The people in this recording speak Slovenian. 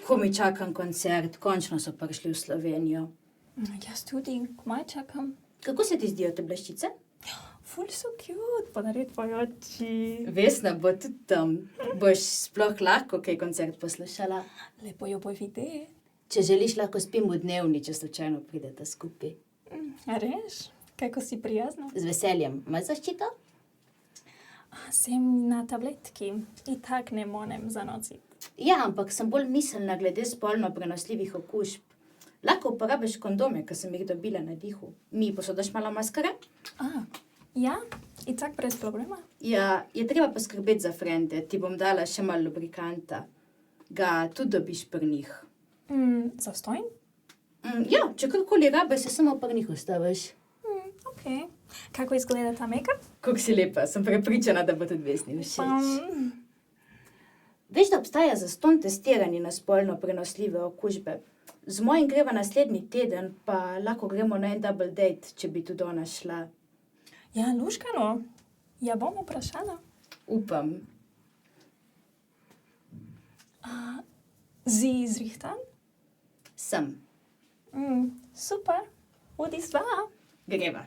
Komi čakam koncert, končno so prišli v Slovenijo. Jaz tudi, komaj čakam. Kako se ti zdijo te bleščice? Ful so cute, ponaredvajoči. Vesna bo tudi tam. Boš sploh lahko kaj koncert poslušala. Lepo jo bo videti. Če želiš, lahko spim v dnevni, če slučajno pridete skupaj. Reš, kako si prijazna. Z veseljem. Imaš zaščito? Sem na tabletki in tak ne morem zanositi. Ja, ampak sem bolj miselna glede spolno prenosljivih okužb. Lahko uporabiš kondome, ki sem jih dobila na dihu. Mi posodaš malo maskare? Ja, in tak brez problema. Ja, je treba poskrbeti za frende. Ti bom dala še malo lubrikanta. Ga tudi dobiš pri njih. Zastojn? Ja, če karkoli rabe, se samo pri njih ustaviš. Ok. Kako izgleda ta make-up? Kako si lepa, sem prepričana, da bo tudi Vesni všeč. Veš, da obstaja zastonj testiranje na spolno prenosljive okužbe. Z mojim greva naslednji teden, pa lahko gremo na en double date, če bi tudi ona šla. Ja, luškano. Ja, bom vprašala. Upam. Si zrihtan? Sem. Super. Odi sva. Greva.